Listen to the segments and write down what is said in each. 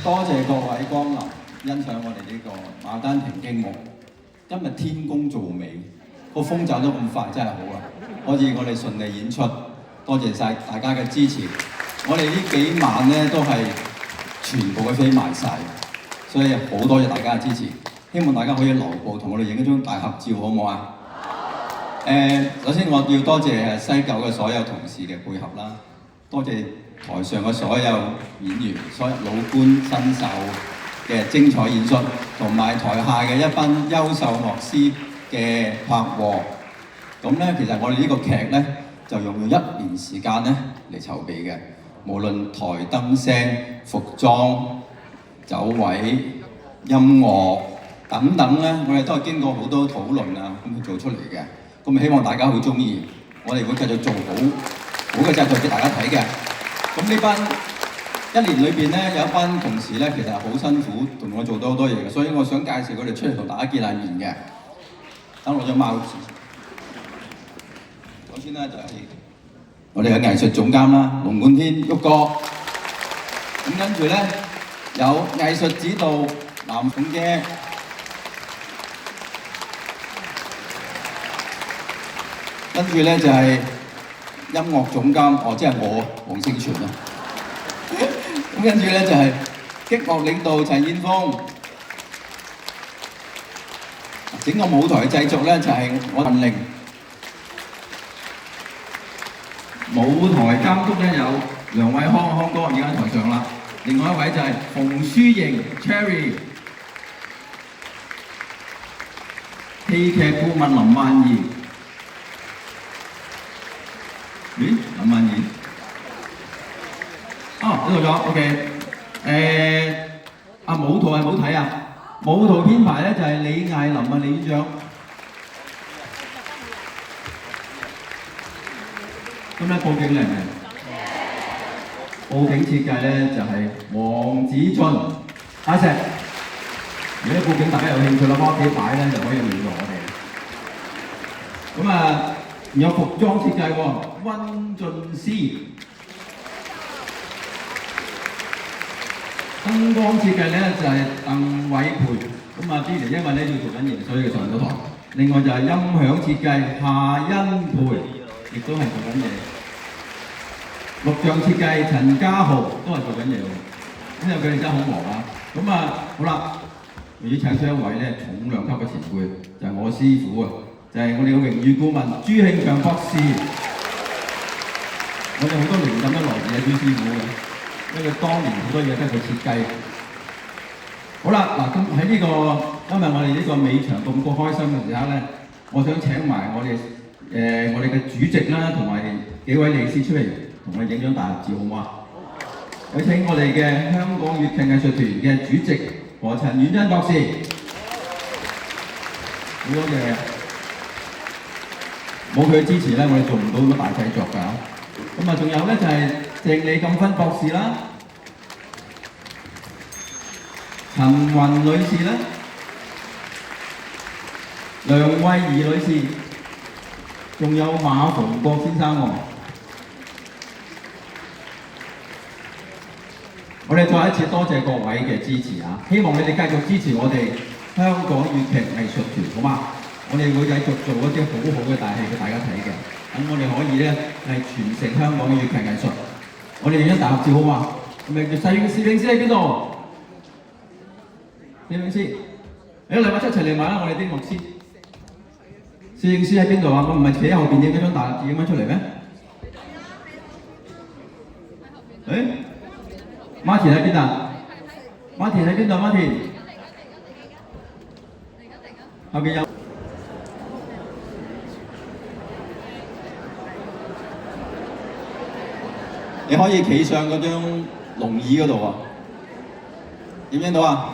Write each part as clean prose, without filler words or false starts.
多謝各位光臨，欣賞我哋呢個《牡丹亭驚夢》。今日天公造美，個風走得咁快，真係好啊！可以我哋順利演出，多謝晒大家嘅支持。我哋呢幾晚咧都係全部嘅飛賣晒，所以好多謝大家嘅支持。希望大家可以留步同我哋影一張大合照，好唔好啊？首先我要多謝西九嘅所有同事嘅配合啦，多謝台上嘅所有演員、所有老倌新秀嘅精彩演出，同埋台下嘅一班優秀樂師嘅拍和。咁咧，其實我哋呢個劇咧就用咗1年時間咧嚟籌備嘅，無論台燈聲、服裝、走位、音樂等等咧，我哋都係經過好多討論啊，咁去做出嚟嘅。咁希望大家好中意，我哋會繼續做好嘅製作俾大家睇嘅。咁呢班1年裏邊咧，有一班同事咧，其實係好辛苦，同我做到好多嘢嘅，所以我想介紹佢哋出嚟同大家見下面嘅。等我咗帽子。首先咧就係我哋嘅藝術總監啦，龍冠天旭哥。咁跟住咧有藝術指導藍鳳姐。跟住咧就係音樂總監，即係我黃星全啊。咁跟住咧就係擊樂領導陳燕峰。整個舞台製作咧就係我陳玲。舞台監督咧有梁偉康哥，而家喺台上啦。另外一位就係馮舒瑩 Cherry。戲劇顧問林萬兒。咦？林萬兒？呢度咗 ，OK。舞圖係冇睇啊！舞圖編排咧就係李艾林啊，李院長。咁咧佈景靚唔靚？佈景設計咧就係黃子俊、阿石。如果佈景大家有興趣啦，翻屋企擺咧就可以聯絡我哋。咁啊，有服裝設計喎，温俊思。燈光設計咧就係鄧偉培。咁啊 Billy 因為咧要做緊嘢，所以佢上唔到台。另外就係音響設計夏欣培，亦都係做緊嘢。錄像設計陳家豪都係做緊嘢喎。因為佢哋真係好忙啊。咁啊好啦，我要請出一位咧重量級嘅前輩，就係我師傅啊，就係我哋嘅榮譽顧問朱慶祥博士。我哋好多靈感都來自朱師傅嘅，因為當年好多嘢都係佢設計。好啦，嗱咁喺呢個今日我哋呢個尾場咁過開心嘅時候咧，我想請埋我哋嘅主席啦，同埋幾位理事出嚟同我哋影張大合照，好唔好啊？有請我哋嘅香港粵劇藝術團嘅主席何陳婉欣博士，好多謝。冇佢嘅支持咧，我哋做唔到咁多大製作㗎。咁啊，仲有咧就係鄭李錦芬博士啦。陳雲女士啦，梁慧儀女士，仲有馬逢國先生喎。我哋再一次多謝各位嘅支持啊！希望你哋繼續支持我哋香港粵劇藝術團，好嗎？我哋會繼續做一啲好好嘅大戲俾大家睇嘅，等我哋可以咧係傳承香港嘅粵劇藝術。我哋影張大合照好嗎？咁咪攝影師喺邊度？攝影師，你嚟埋出齊嚟埋啦！我哋啲牧師，攝影師喺邊度啊？我唔係企喺後邊影嗰張大合照影翻出嚟咩？馬田喺邊啊？馬田喺邊度？馬田，後邊有。你可以企上嗰張龍椅嗰度啊！影唔影到啊？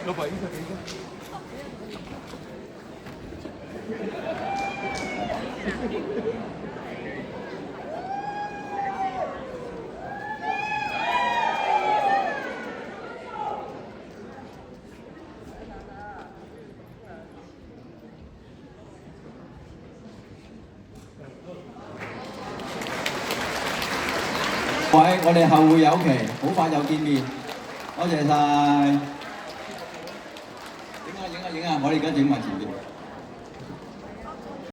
老闆，呢個幾多？位，我哋後會有期，好快又見面，多謝晒。影啊，我哋而家影埋前面。